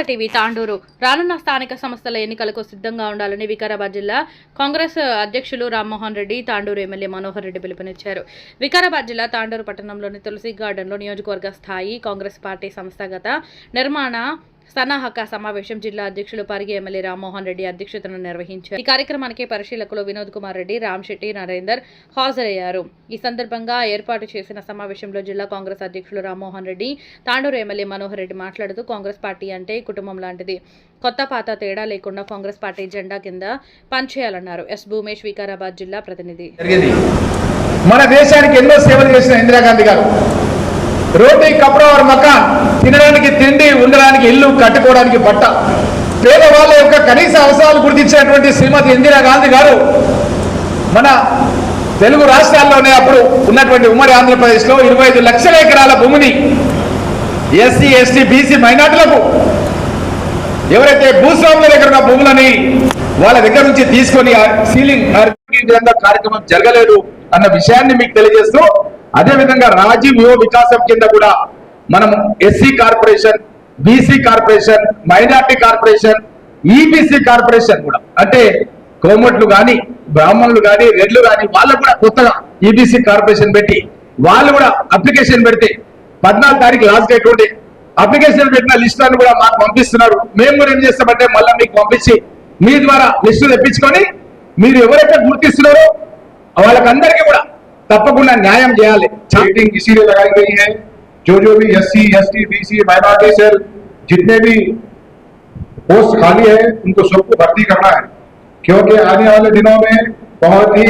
TV Tandur రానున్న స్థానిక సంస్థల ఎన్నికలకు సిద్ధంగా ఉండాలని వికారాబాద్ జిల్లా కాంగ్రెస్ అధ్యక్షులు రామ్మోహన్ రెడ్డి తాండూరు ఎమ్మెల్యే మనోహర్ రెడ్డి పిలుపునిచ్చారు. వికారాబాద్ జిల్లా తాండూరు పట్టణంలోని తులసి గార్డెన్లో నియోజకవర్గ స్థాయి కాంగ్రెస్ పార్టీ సంస్థాగత నిర్మాణ సన్నాహక సమావేశం జిల్లా అధ్యక్షులు పరిగి ఎమ్మెల్యే రామ్మోహన్ రెడ్డి అధ్యక్షతను నిర్వహించారు. ఈ కార్యక్రమానికి పరిశీలకులు వినోద్ కుమార్ రెడ్డి, రామ్ శెట్టి, నరేందర్ హాజరయ్యారు. ఈ సందర్భంగా ఏర్పాటు చేసిన సమావేశంలో జిల్లా కాంగ్రెస్ అధ్యక్షులు రామ్మోహన్ రెడ్డి, తాండూరు ఎమ్మెల్యే మనోహర్ రెడ్డి మాట్లాడుతూ కాంగ్రెస్ పార్టీ అంటే కుటుంబం లాంటిది, కొత్త పాత తేడా లేకుండా కాంగ్రెస్ పార్టీ జెండా కింద పనిచేయాలన్నారు. ఎస్ భూమేష్, వికారాబాద్ జిల్లా ప్రతినిధి. మన దేశానికి ఎన్నో సేవలు చేసిన ఇందిరాగాంధీ గారు రోటీ కపడా और मकान తినడానికి తిండి, ఉండడానికి ఇల్లు, కట్టుకోవడానికి బట్ట, పేదవాళ్ళ యొక్క కనీస అవసరాలు గుర్తించినటువంటి శ్రీమతి ఇందిరాగాంధీ గారు మన తెలుగు రాష్ట్రాల్లోనే అప్పుడు ఉన్నటువంటి ఉమ్మడి ఆంధ్రప్రదేశ్లో 25 లక్షల ఎకరాల భూమిని ఎస్సీ, ఎస్టీ, బీసీ మైనార్టీలకు ఎవరైతే భూస్వాముల దగ్గర ఉన్న భూములని వాళ్ళ దగ్గర నుంచి తీసుకొని సీలింగ్ కార్యక్రమం జరగలేదు అన్న విషయాన్ని మీకు తెలియజేస్తూ, అదేవిధంగా రాజీవ్ యువ వికాసం కింద కూడా మనం SC corporation, BC corporation, minority corporation, EBC corporation కూడా అంటే కోమట్లు కానీ, బ్రాహ్మణులు కానీ, రెడ్లు కానీ వాళ్ళకు కూడా కొత్తగా ఈబీసీ కార్పొరేషన్ పెట్టి వాళ్ళు కూడా అప్లికేషన్ పెడితే 14 తారీఖు లాస్ట్ డేట్ ఉంటే అప్లికేషన్ పెట్టిన లిస్టులను కూడా మాకు పంపిస్తున్నారు. మేము కూడా ఏం చేస్తామంటే మళ్ళీ మీకు పంపించి మీ ద్వారా లిస్టు తెప్పించుకొని మీరు ఎవరైతే గుర్తిస్తున్నారో వాళ్ళకందరికీ కూడా तपकुंडा न्याय చేయాలి. मीटिंग इसीलिए लगाई गई है, जो भी एससी, एसटी, बीसी, माइनॉरिटी से जितने भी पोस्ट खाली है उनको सबको भर्ती करना है, क्योंकि आने वाले दिनों में बहुत ही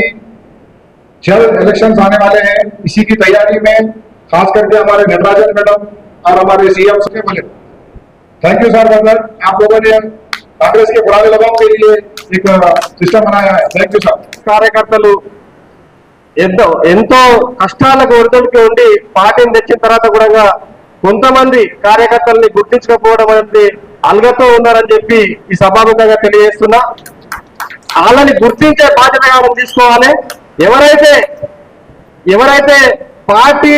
जल्द इलेक्शंस आने वाले हैं. इसी की तैयारी में खास करके हमारे नटराजन मैडम और हमारे सीएम से बोले थैंक यू सर. ब्रदर, आप लोगों ने कांग्रेस के पुराने लोगों के लिए एक सिस्टम बनाया है. Thank you sir. కార్యకర్తలు ఎంతో కష్టాలకు ఒడిదుడుకు ఉండి పార్టీని తెచ్చిన తర్వాత కూడా కొంతమంది కార్యకర్తల్ని గుర్తించకపోవడం అనేది అల్గతో ఉన్నారని చెప్పి ఈ సభాముఖంగా తెలియజేస్తున్నా. వాళ్ళని గుర్తించే బాధ్యతగా మనం తీసుకోవాలి. ఎవరైతే పార్టీ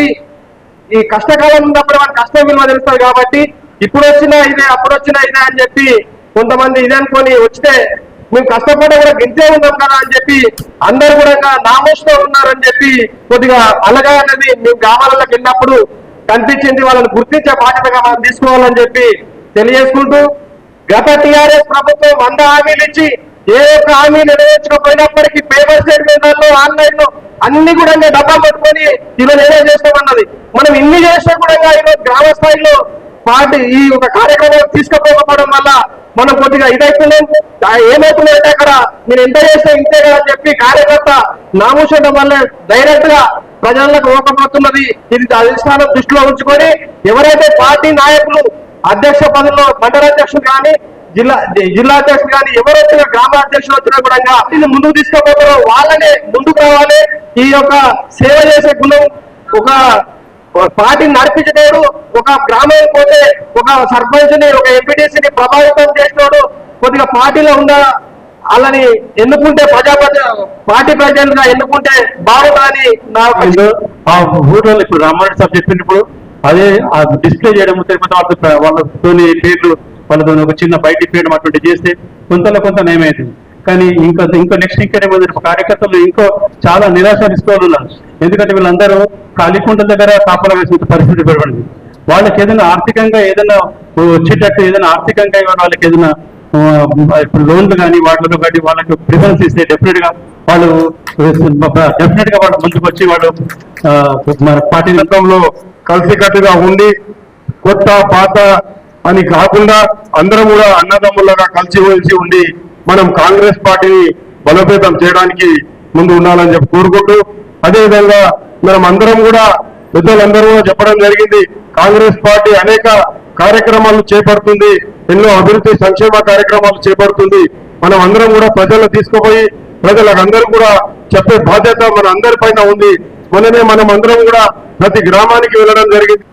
ఈ కష్టకాలం ఉన్నప్పుడు మన కష్టం విలువ తెలుస్తారు కాబట్టి ఇప్పుడు వచ్చినా ఇదే, అప్పుడు వచ్చినా ఇదే అని చెప్పి కొంతమంది ఇదే అనుకొని వస్తే మేము కష్టపడే కూడా గింతే ఉన్నాం కదా అని చెప్పి అందరు కూడా నామోషంతో ఉన్నారని చెప్పి కొద్దిగా అలగా అనేది మేము గ్రామాలకు వెళ్ళినప్పుడు కనిపించింది. వాళ్ళని గుర్తించే బాధ్యతగా మనం తీసుకోవాలని చెప్పి తెలియజేసుకుంటూ, గత టీఆర్ఎస్ ప్రభుత్వం 100 హామీలు ఇచ్చి ఏ ఒక్క హామీ నెరవేర్చకపోయినప్పటికీ పేపర్ స్టేట్మెంట్లలో, ఆన్లైన్ లో అన్ని కూడా డబ్బా పట్టుకొని ఇలా నేనే చేస్తామన్నది. మనం ఇన్ని చేసినా కూడా ఈరోజు గ్రామ స్థాయిలో పార్టీ ఈ ఒక కార్యక్రమం తీసుకుపోకపోవడం వల్ల మనం కొద్దిగా ఇదైతున్నాం. ఏమవుతుందంటే అక్కడ నేను ఎంత చేస్తే ఇంతే కదా అని చెప్పి కార్యకర్త నామూషడం వల్ల డైరెక్ట్ గా ప్రజలకు ఓకపోతున్నది. ఇది అధిష్టానం దృష్టిలో ఉంచుకొని ఎవరైతే పార్టీ నాయకులు అధ్యక్ష పదవిలో మండలాధ్యక్షులు కానీ, జిల్లా అధ్యక్షులు కానీ, ఎవరు వచ్చినా గ్రామ అధ్యక్షులు వచ్చినా కూడా ఇది ముందుకు తీసుకోపోతారో వాళ్ళనే ముందుకు రావాలి. ఈ యొక్క సేవ చేసే గుణం ఒక పార్టీని నడిపించేటోడు, ఒక గ్రామం పోతే ఒక సర్పంచ్ ని, ఒక ఎంపీటీసీని ప్రభావితం చేసినోడు కొద్దిగా పార్టీలో ఉన్న వాళ్ళని ఎన్నుకుంటే పార్టీ ప్రెసిడెంట్ గా ఎన్నుకుంటే బాగుంటుందని నా ఊర్లో ఇప్పుడు రామారెడ్డి సార్ చెప్పినప్పుడు అదే డిస్ప్లే చేయడం, వాళ్ళతో పేర్లు వాళ్ళతో ఒక చిన్న బయటికి పేయడం అటువంటి చేస్తే కొంతలో కొంత నయమైంది. కానీ ఇంకా నెక్స్ట్ ఇంకేమైంది, కార్యకర్తలు ఇంకో చాలా నిరాశ నిస్పృహలు. ఎందుకంటే వీళ్ళందరూ కాళీకుంటల దగ్గర కాపలా వేసిన పరిస్థితి పెరగబడింది. వాళ్ళకి ఏదైనా ఆర్థికంగా ఏదైనా వచ్చేటట్టు ఏదైనా ఆర్థికంగా వాళ్ళకి ఏదైనా లోన్లు కానీ వాటిలో కానీ వాళ్ళకి ప్రిఫరెన్స్ ఇస్తే డెఫినెట్ గా వాళ్ళు ముందుకు వచ్చి వాళ్ళు పార్టీ రంగంలో కలిసికట్టుగా ఉండి కొత్త పాత అని కాకుండా అందరం కూడా అన్నదమ్ములుగా కలిసి ఉండి మనం కాంగ్రెస్ పార్టీని బలోపేతం చేయడానికి ముందు ఉండాలని చెప్పి కోరుకుంటూ, అదేవిధంగా మనం అందరం కూడా పెద్దలందరూ చెప్పడం జరిగింది, కాంగ్రెస్ పార్టీ అనేక కార్యక్రమాలు చేపడుతుంది, ఎన్నో అభివృద్ధి సంక్షేమ కార్యక్రమాలు చేపడుతుంది. మనం అందరం కూడా ప్రజలను తీసుకుపోయి ప్రజలందరూ కూడా చెప్పే బాధ్యత మన అందరిపైన ఉంది. మొన్ననే మనం అందరం కూడా ప్రతి గ్రామానికి వెళ్ళడం జరిగింది.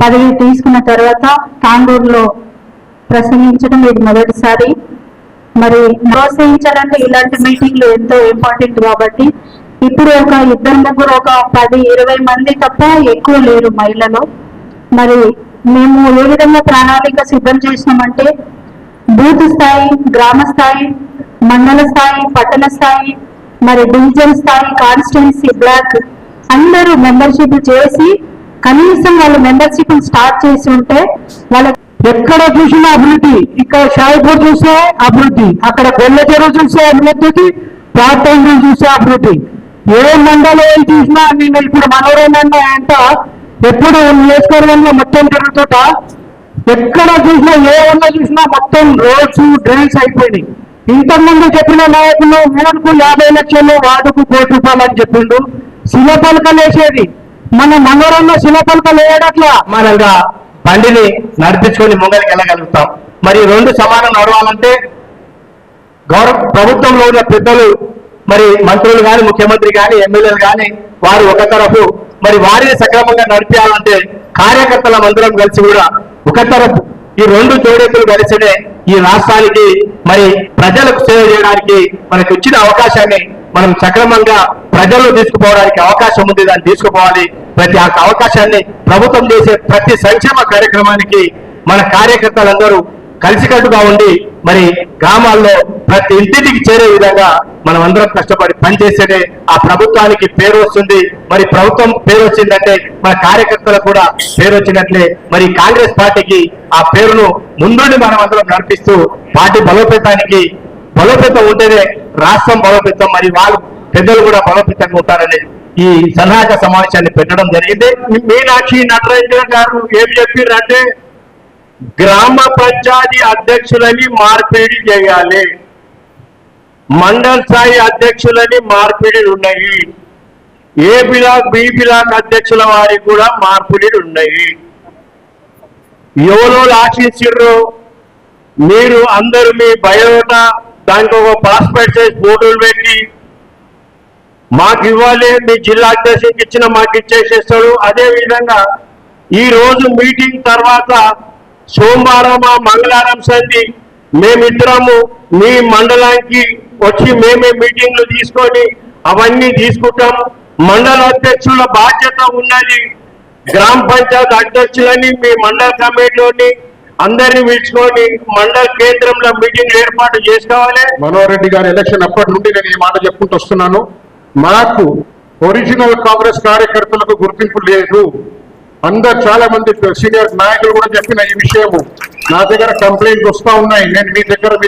పదవి తీసుకున్న తర్వాత తాండూరులో ప్రసంగించడం ఇది మొదటిసారి. మరి ప్రోత్సహించాలంటే ఇలాంటి మీటింగ్లు ఎంతో ఇంపార్టెంట్ కాబట్టి ఇప్పుడు ఒక 2-3 ఒక 10-20 మంది తప్ప ఎక్కువ లేరు మహిళలు. మరి మేము ఏ విధంగా ప్రణాళిక సిద్ధం చేసినామంటే బూత్ స్థాయి, గ్రామ స్థాయి, మండల స్థాయి, పట్టణ స్థాయి, మరి డివిజన్ స్థాయి, కాన్స్టిట్యున్సీ, బ్లాక్ అందరూ మెంబర్షిప్ చేసి కనీసం వాళ్ళు మెంబర్షిప్ స్టార్ట్ చేసి ఉంటే వాళ్ళ ఎక్కడ చూసినా అభివృద్ధి. ఇక్కడ షాయిపూర్ చూస్తే అభివృద్ధి, అక్కడ గొల్ల చెరువు చూస్తే అభివృద్ధి, పాటలు చూస్తే అభివృద్ధి. ఏ మండలం చూసినా నేను ఇప్పుడు మనోరంజన అంట ఎప్పుడు నియోజకవర్గంలో మొత్తం తిరుగుతుంట ఎక్కడ చూసినా ఏ ఊళ్ళో చూసినా మొత్తం రోడ్స్ డ్రైన్స్ అయిపోయినాయి. ఇంతకుముందు చెప్పిన నాయకులు ఊరుకు 50 లక్షలు, వార్డుకు 1 కోటి రూపాయలు అని చెప్పిండు. శిలపలకలు వేసేది మన మనోరంలో శిలపలకలు వేయడట్లా మనగా బండిని నడిపించుకొని ముందరికి వెళ్ళగలుగుతాం. మరి 2 సమానం నడవాలంటే ప్రభుత్వంలో ఉన్న పెద్దలు, మరి మంత్రులు కానీ, ముఖ్యమంత్రి కానీ, ఎమ్మెల్యేలు కానీ వారు ఒక తరఫు, మరి వారిని సక్రమంగా నడిపించాలంటే కార్యకర్తల మందిరం కలిసి కూడా ఒక తరఫు. ఈ 2 జోడెత్తులు కలిసినే ఈ రాష్ట్రానికి మరి ప్రజలకు సేవ చేయడానికి మనకు ఇచ్చిన అవకాశాన్ని మనం సక్రమంగా ప్రజలు తీసుకుపోవడానికి అవకాశం ఉంది. దాన్ని తీసుకుపోవాలి. ప్రతి అవకాశాన్ని ప్రభుత్వం చేసే ప్రతి సంక్షేమ కార్యక్రమానికి మన కార్యకర్తలందరూ కలిసికట్టుగా ఉండి మరి గ్రామాల్లో ప్రతి ఇంటికి చేరే విధంగా మనం అందరం కష్టపడి పనిచేస్తేనే ఆ ప్రభుత్వానికి పేరు వస్తుంది. మరి ప్రభుత్వం పేరు వచ్చిందంటే మన కార్యకర్తలకు కూడా పేరు వచ్చినట్లే. మరి కాంగ్రెస్ పార్టీకి ఆ పేరును ముందుండి మనం అందరం నడిపిస్తూ పార్టీ బలోపేతం ఉంటేనే రాష్ట్రం బలోపేతం, మరి వాళ్ళు పెద్దలు కూడా బలోపేతంగా ఉంటారని ఈ సన్నాహక సమావేశాన్ని పెట్టడం జరిగింది. మీనాక్షి నటరాజన్ గారు ఏం చెప్పారంటే గ్రామ పంచాయతీ అధ్యక్షులని మార్పిడి చేయాలి, మండల స్థాయి అధ్యక్షులని మార్పిడిలు ఉన్నాయి, ఏ బ్లాక్ బి బ్లాక్ అధ్యక్షుల వారికి కూడా మార్పిడిలు ఉన్నాయి. ఎవరో ఆశించారు మీరు అందరూ మీ బయోడేటా దానికి ఒక పాస్పోర్ట్ సైజ్ ఫోటోలు పెట్టి మాకు ఇవ్వాలి, మీ జిల్లా అధ్యక్షుడికి ఇచ్చిన మాకు ఇచ్చేసేస్తాడు. అదే విధంగా ఈ రోజు మీటింగ్ తర్వాత సోమవారం మంగళవారం సంధి మేమిద్దరము మీ మండలానికి వచ్చి మేమే మీటింగ్లు తీసుకొని అవన్నీ తీసుకుంటాం. మండల అధ్యక్షుల బాధ్యత ఉన్నది. గ్రామ పంచాయతీ అధ్యక్షులని మీ మండల కమిటీలోని అందరినీ పిలుచుకొని మండల కేంద్రంలో మీటింగ్ ఏర్పాటు చేసుకోవాలి. మనోహర్ రెడ్డి గారి ఎలక్షన్ అప్పటి నుండి నేను ఈ మాట చెప్పుకుంటూ వస్తున్నాను. మాకు ఒరిజినల్ కాంగ్రెస్ కార్యకర్తలకు గుర్తింపు లేదు. అందరు చాలా మంది సీనియర్ నాయకులు కూడా చెప్పిన ఈ విషయము. నా దగ్గర కంప్లైంట్ వస్తా ఉన్నాయి. నేను మీ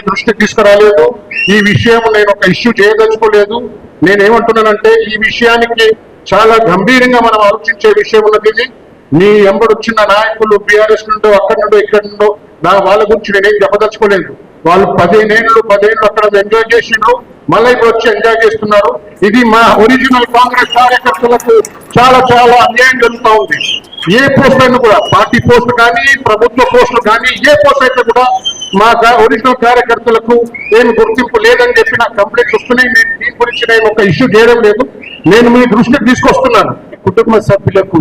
దృష్టికి తీసుకురాలేదు. ఈ విషయం నేను ఒక ఇష్యూ చేయదలుచుకోలేదు. నేనేమంటున్నానంటే ఈ విషయానికి చాలా గంభీరంగా మనం ఆలోచించే విషయం ఉన్నది. నీ ఎంబడొచ్చిన నాయకులు బీఆర్ఎస్ నుండో అక్కడి నుండో ఇక్కడి నుండో వాళ్ళ గురించి నేనేం చెప్పదలుచుకోలేదు. వాళ్ళు 15 ఏళ్ళు అక్కడ ఎంజాయ్ చేసిండ్రు, మళ్ళీ ఇప్పుడు వచ్చి ఎంజాయ్ చేస్తున్నారు. ఇది మా ఒరిజినల్ కాంగ్రెస్ కార్యకర్తలకు చాలా చాలా అన్యాయం జరుగుతూ ఉంది. ఏ పోస్ట్ అయినా కూడా, పార్టీ పోస్ట్ కానీ, ప్రభుత్వ పోస్టులు కానీ, ఏ పోస్ట్ అయితే కూడా మా ఒరిజినల్ కార్యకర్తలకు ఏమి గుర్తింపు లేదని చెప్పి నాకు కంప్లైంట్స్ వస్తున్నాయి. నేను దీని గురించి నేను ఒక ఇష్యూ చేయడం లేదు. నేను మీ దృష్టికి తీసుకొస్తున్నాను. కుటుంబ సభ్యులకు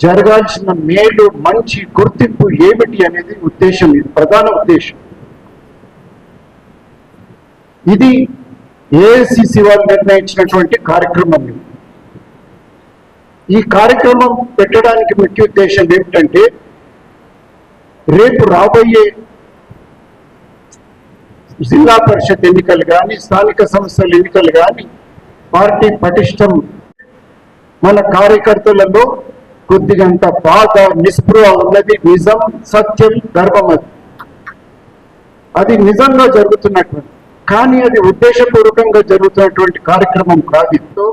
జరగాల్సిన మేలు, మంచి గుర్తింపు ఏమిటి అనేది ఉద్దేశం, ఇది ప్రధాన ఉద్దేశం. ఇది ఏఐసిసి వారు నిర్ణయించినటువంటి కార్యక్రమం. ఈ కార్యక్రమం పెట్టడానికి ముఖ్య ఉద్దేశం ఏమిటంటే రేపు రాబోయే జిల్లా పరిషత్ ఎన్నికలు కానీ, స్థానిక సంస్థల ఎన్నికలు కానీ పార్టీ పటిష్టం మన కార్యకర్తలలో కొద్దిగంత బాధ, నిస్పృహ ఉన్నది. నిజం, సత్యం, ధర్మం అది నిజంగా జరుగుతున్నటువంటి, కానీ అది ఉద్దేశపూర్వకంగా జరుగుతున్నటువంటి కార్యక్రమం కాదు.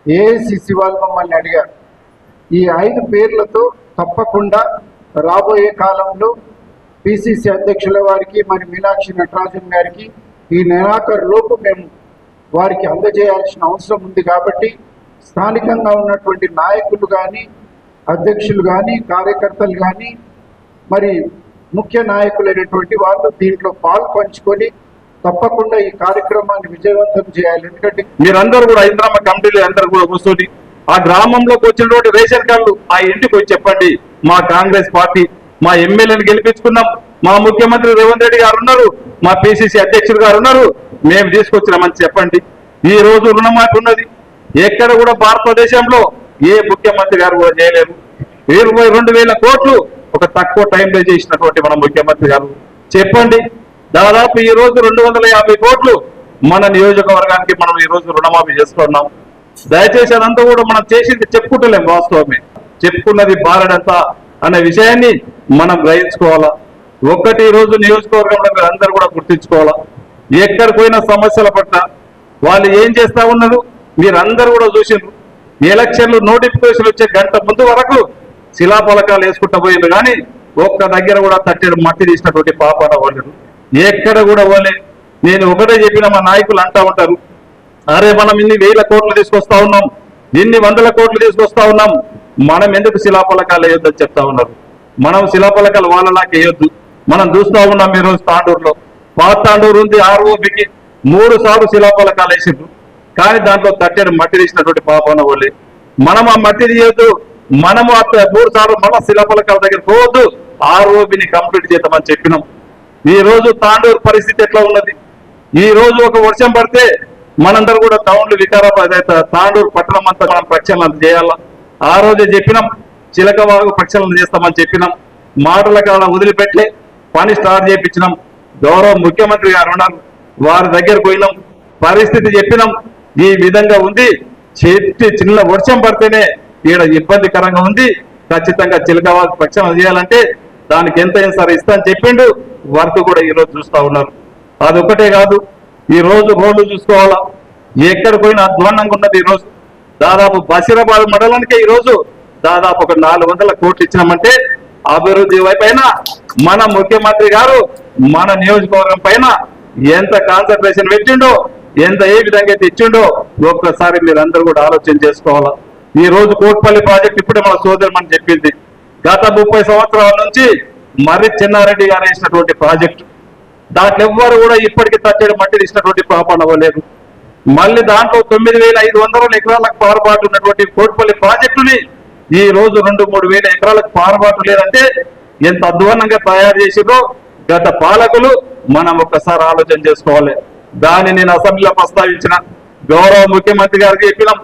ఏఐసిసి వాళ్ళు మమ్మల్ని అడిగారు, ఈ 5 పేర్లతో తప్పకుండా రాబోయే కాలంలో పిసిసి అధ్యక్షుల వారికి, మరి మీనాక్షి నటరాజన్ గారికి ఈ నెలాఖరు లోపు మేము వారికి అందజేయాల్సిన అవసరం ఉంది. కాబట్టి స్థానికంగా ఉన్నటువంటి నాయకులు కానీ, అధ్యక్షులు కానీ, కార్యకర్తలు కానీ, మరి ముఖ్య నాయకులైనటువంటి వాళ్ళు దీంట్లో పాలు పంచుకొని తప్పకుండా ఈ కార్యక్రమాన్ని విజయవంతం చేయాలి. ఎందుకంటే మీరందరూ కూడా ఇంద్రమ్మ కమిటీలు అందరూ కూడా కూర్చొని ఆ గ్రామంలోకి వచ్చినటువంటి రేషన్ కార్డులు ఆ ఇంటికి వచ్చి చెప్పండి, మా కాంగ్రెస్ పార్టీ మా ఎమ్మెల్యేని గెలిపించుకున్నాం, మా ముఖ్యమంత్రి రేవంత్ రెడ్డి గారు ఉన్నారు, మా పిసిసి అధ్యక్షుడు గారు ఉన్నారు, మేము తీసుకొచ్చినామని చెప్పండి. ఈ రోజు రుణమాఫీ ఉన్నది. ఎక్కడ కూడా భారతదేశంలో ఏ ముఖ్యమంత్రి గారు కూడా చేయలేరు. 22,000 కోట్లు ఒక తక్కువ టైంలో చేసినటువంటి మన ముఖ్యమంత్రి గారు. చెప్పండి, దాదాపు ఈ రోజు 250 కోట్లు మన నియోజకవర్గానికి మనం ఈ రోజు రుణమాఫీ చేసుకున్నాం. దయచేసి అదంతా కూడా మనం చేసింది చెప్పుకుంటలేం, వాస్తవమే చెప్పుకున్నది బారడంతా అనే విషయాన్ని మనం గ్రహించుకోవాలా. ఒక్కటి ఈ రోజు నియోజకవర్గంలో మీరు అందరూ కూడా గుర్తించుకోవాలా. ఎక్కడ పోయిన సమస్యల పట్ల వాళ్ళు ఏం చేస్తా ఉన్నారు మీరందరూ కూడా చూసిండ్రు. ఎలక్షన్లు నోటిఫికేషన్ వచ్చే గంట ముందు వరకు శిలాఫలకాలు వేసుకుంటూ పోయింది, కానీ ఒక్క దగ్గర కూడా తట్టెడు మట్టి తీసినటువంటి పాపాన వాళ్ళు ఎక్కడ కూడా పోలే. నేను ఒకటే చెప్పిన మా నాయకులు అంటా ఉంటారు, అరే మనం ఇన్ని 1000 కోట్లు తీసుకొస్తా ఉన్నాం, ఇన్ని 100 కోట్లు తీసుకొస్తా ఉన్నాం, మనం ఎందుకు శిలాఫలకాలు వేయొద్దని చెప్తా ఉన్నారు. మనం శిలాఫలకాలు వాళ్ళలాగా వేయొద్దు. మనం చూస్తా ఉన్నాం ఈ రోజు తాండూరులో, పాత తాండూరు ఉంది, ఆర్ఓబికి 3 సార్లు శిలాఫలకాలు వేసిండ్రు, కానీ దాంట్లో తట్టెడు మట్టి తీసినటువంటి పాపన వాళ్ళే. మనం ఆ మట్టి తీయొద్దు, మనము 3 సార్లు మళ్ళా శిలాఫలకాల దగ్గర పోవద్దు, ఆర్ఓబిని కంప్లీట్ చేద్దామని చెప్పినాం. ఈ రోజు తాండూరు పరిస్థితి ఎట్లా ఉన్నది? ఈ రోజు ఒక వర్షం పడితే మనందరూ కూడా టౌన్లు వికారాబాద్ అయితే తాండూరు పట్టణం అంతా మనం ప్రక్షాళన చేయాలా. ఆ రోజే చెప్పినాం, చిలకవాగు ప్రక్షాళన చేస్తామని చెప్పినాం. మాటల కాడ వదిలిపెట్లే, పని స్టార్ట్ చేయించినాం. గౌరవ ముఖ్యమంత్రి గారు ఉన్నారు, వారి దగ్గర పోయినాం, పరిస్థితి చెప్పినాం, ఈ విధంగా ఉంది, చిన్న వర్షం పడితేనే ఈడ ఇబ్బందికరంగా ఉంది, ఖచ్చితంగా చిలకవాగు ప్రక్షాళన చేయాలంటే దానికి ఎంత అయినా సరే ఇస్తా అని చెప్పిండు. వర్క్ కూడా ఈ రోజు చూస్తా ఉన్నారు. అదొకటే కాదు, ఈ రోజు రోడ్లు చూసుకోవాలా, ఎక్కడ పోయినా అధ్వాన్నంగా ఉన్నది. ఈ రోజు దాదాపు బషీరాబాద్ మండలానికే ఈ రోజు దాదాపు ఒక 400 కోట్లు ఇచ్చినామంటే అభివృద్ధి వైపైన మన ముఖ్యమంత్రి గారు మన నియోజకవర్గం పైన ఎంత కాన్సన్ట్రేషన్ పెట్టిండో, ఎంత ఏ విధంగా అయితే ఇచ్చిండో ఒక్కసారి మీరందరూ కూడా ఆలోచన చేసుకోవాలా. ఈ రోజు కోట్పల్లి ప్రాజెక్ట్ ఇప్పుడే మన సోదరు మనం చెప్పింది, గత 30 సంవత్సరాల నుంచి మర్రి చెన్నారెడ్డి గారు వేసినటువంటి ప్రాజెక్టు, దాంట్లో ఎవ్వరు కూడా ఇప్పటికీ తట్టెడు మట్టి తీసినటువంటి పాపన అవ్వలేదు. మళ్ళీ దాంట్లో 9,500 ఎకరాలకు పారుబాటు ఉన్నటువంటి కోట్పల్లి ప్రాజెక్టుని ఈ రోజు 2-3 వేల ఎకరాలకు పారుబాటు లేదంటే ఎంత అధ్వానంగా తయారు చేసిందో గత పాలకులు మనం ఒక్కసారి ఆలోచన చేసుకోవాలి. దాన్ని నేను అసెంబ్లీలో ప్రస్తావించిన, గౌరవ ముఖ్యమంత్రి గారికి చెప్పినాం,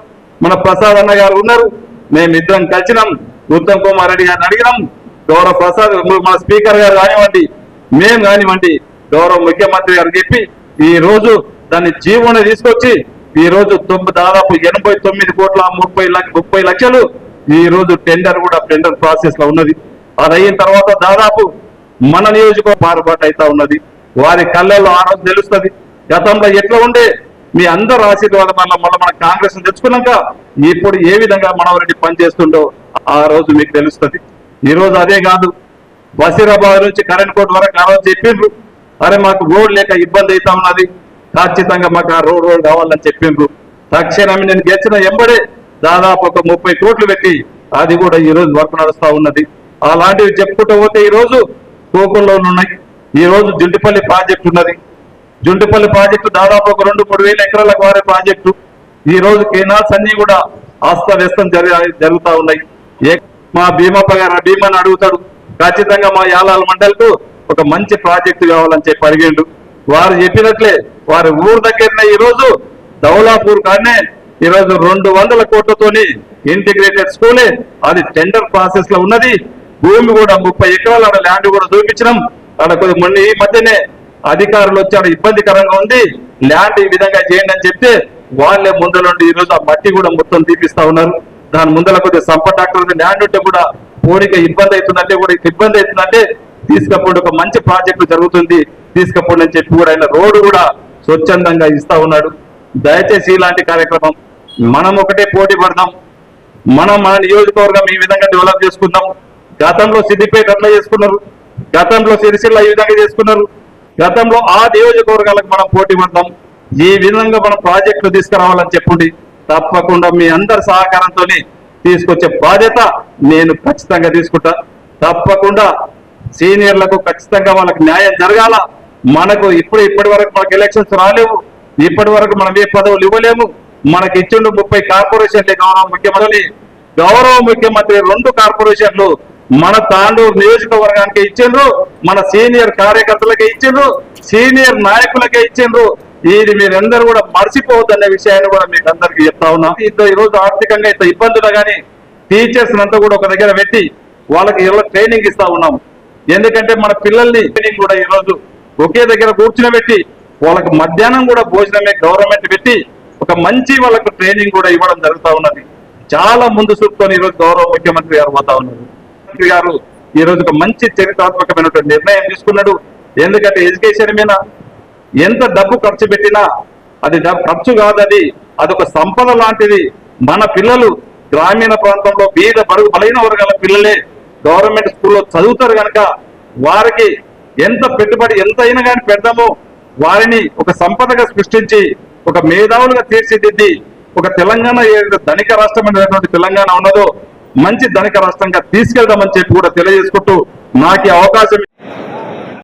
మన ప్రసాద్ అన్న గారు ఉన్నారు, మేమిద్దరం కలిసినాం, ఉత్తమ్ కుమార్ రెడ్డి గారిని అడిగినాం, గౌరవ ప్రసాద్ మన స్పీకర్ గారు కానివ్వండి, మేము కానివ్వండి, గౌరవ ముఖ్యమంత్రి గారు చెప్పి ఈ రోజు దాన్ని జీవోని తీసుకొచ్చి ఈ రోజు దాదాపు 89 కోట్ల 30 లక్షలు ఈ రోజు టెండర్ ప్రాసెస్ లో ఉన్నది. అది అయిన తర్వాత దాదాపు మన నియోజకవర్గం పారుబాటు అవుతా ఉన్నది. వారి కళ్ళల్లో ఆ రోజు తెలుస్తుంది గతంలో ఎట్లా ఉండే. మీ అందరు ఆశీర్వాదం వల్ల మళ్ళీ మన కాంగ్రెస్ తెచ్చుకున్నాక ఇప్పుడు ఏ విధంగా మనవరెడ్డి పనిచేస్తుండో ఆ రోజు మీకు తెలుస్తుంది. ఈ రోజు అదే కాదు, బషీరాబాద్ నుంచి కరెంట్ కోట్ వరకు ఆ రోజు చెప్పిండ్రు, అరే మాకు రోడ్ లేక ఇబ్బంది అవుతా ఉన్నది, ఖచ్చితంగా మాకు ఆ రోడ్ కావాలని చెప్పిండ్రు. తక్షణం నేను గెలిచిన ఎంబడే దాదాపు ఒక 30 కోట్లు పెట్టి అది కూడా ఈ రోజు వర్క్ నడుస్తా ఉన్నది. అలాంటివి చెప్పుకుంటూ పోతే ఈ రోజు కోకుల్లో ఉన్నాయి. ఈ రోజు జుంటిపల్లి ప్రాజెక్టు ఉన్నది. జుంటిపల్లి ప్రాజెక్టు దాదాపు ఒక 2-3 వేల ఎకరాలకు వారే ప్రాజెక్టు. ఈ రోజు కెనాల్స్ అన్ని కూడా అస్తవ్యస్తం జరుగుతా ఉన్నాయి. మా భీమప్ప గారు భీమాని అడుగుతాడు, ఖచ్చితంగా మా యాలాల మండలికు ఒక మంచి ప్రాజెక్టు కావాలని చెప్పి అడిగిండు. వారు చెప్పినట్లే వారి ఊరు దగ్గరనే ఈ రోజు దౌలాపూర్ కాడనే ఈ రోజు 200 కోట్లతోని ఇంటిగ్రేటెడ్ స్కూలే, అది టెండర్ ప్రాసెస్ లో ఉన్నది. భూమి కూడా 30 ఎకరాల ల్యాండ్ కూడా చూపించినాం. అక్కడ మొన్న ఈ మధ్యనే అధికారులు వచ్చి అక్కడ ఇబ్బందికరంగా ఉంది, ల్యాండ్ ఈ విధంగా చేయండి అని చెప్తే వాళ్ళే ముందలుండి ఈ రోజు ఆ మట్టి కూడా మొత్తం తీపిస్తా ఉన్నారు. దాని ముందర కొద్దిగా సంపద డాక్టర్ ల్యాండ్ ఉంటే కూడా పోనీకి ఇబ్బంది అవుతుందంటే కూడా ఇబ్బంది అవుతుందంటే తీసుకపోండి, ఒక మంచి ప్రాజెక్టు జరుగుతుంది తీసుకపోండి అని చెప్పి కూడా ఆయన రోడ్డు కూడా స్వచ్ఛందంగా ఇస్తా ఉన్నాడు. దయచేసి ఇలాంటి కార్యక్రమం మనం ఒకటే పోటీ పడదాం. మనం మన నియోజకవర్గం ఈ విధంగా డెవలప్ చేసుకుందాం. గతంలో సిద్దిపేట అట్లా చేసుకున్నారు, గతంలో సిరిసిల్ల ఈ విధంగా చేసుకున్నారు. గతంలో ఆ నియోజకవర్గాలకు మనం పోటీ పడదాం. ఈ విధంగా మనం ప్రాజెక్టులు తీసుకురావాలని చెప్పండి. తప్పకుండా మీ అందరి సహకారంతో తీసుకొచ్చే బాధ్యత నేను ఖచ్చితంగా తీసుకుంటా. తప్పకుండా సీనియర్లకు ఖచ్చితంగా వాళ్ళకి న్యాయం జరగాల. మనకు ఇప్పటి వరకు మనకు ఎలక్షన్స్ రాలేవు, ఇప్పటి వరకు మనం ఏ పదవులు ఇవ్వలేము. మనకి ఇచ్చిండు 30 కార్పొరేషన్లే గౌరవ ముఖ్యమంత్రి 2 కార్పొరేషన్లు మన తాండూరు నియోజకవర్గానికి ఇచ్చిండ్రు, మన సీనియర్ కార్యకర్తలకే ఇచ్చిండ్రు, సీనియర్ నాయకులకే ఇచ్చిండ్రు. ఇది మీరందరూ కూడా మర్చిపోవద్దనే విషయాన్ని కూడా మీకు అందరికీ చెప్తా ఉన్నా. ఈ రోజు ఆర్థికంగా ఇంత ఇబ్బందులు కానీ టీచర్స్ అంతా కూడా ఒక దగ్గర పెట్టి వాళ్ళకి ఇలా ట్రైనింగ్ ఇస్తా ఉన్నాం. ఎందుకంటే మన పిల్లల్ని ట్రైనింగ్ కూడా ఈరోజు ఒకే దగ్గర కూర్చునబెట్టి వాళ్ళకి మధ్యాహ్నం కూడా భోజనమే గవర్నమెంట్ పెట్టి ఒక మంచి వాళ్ళకు ట్రైనింగ్ కూడా ఇవ్వడం జరుగుతూ ఉన్నది. చాలా ముందు చూపుతో ఈరోజు గౌరవ ముఖ్యమంత్రి గారు పోతా ఉన్నారు. ముఖ్యమంత్రి గారు ఈ రోజు ఒక మంచి చరిత్రాత్మకమైనటువంటి నిర్ణయం తీసుకున్నాడు. ఎందుకంటే ఎడ్యుకేషన్ మీద ఎంత డబ్బు ఖర్చు పెట్టినా అది ఖర్చు కాదు, అదొక సంపద లాంటిది. మన పిల్లలు గ్రామీణ ప్రాంతంలో బీద బడుగు బలైన వర్గాల పిల్లలే గవర్నమెంట్ స్కూల్లో చదువుతారు కనుక వారికి ఎంత పెట్టుబడి ఎంత అయినా కానీ పెడదామో వారిని ఒక సంపదగా సృష్టించి ఒక మేధావులుగా తీర్చిదిద్ది ఒక తెలంగాణ ఏదైతే ధనిక రాష్ట్రం అనేటువంటి తెలంగాణ ఉన్నదో మంచి ధనిక రాష్ట్రంగా తీసుకెళ్దామని చెప్పి కూడా తెలియజేసుకుంటూ నాకు ఈ అవకాశం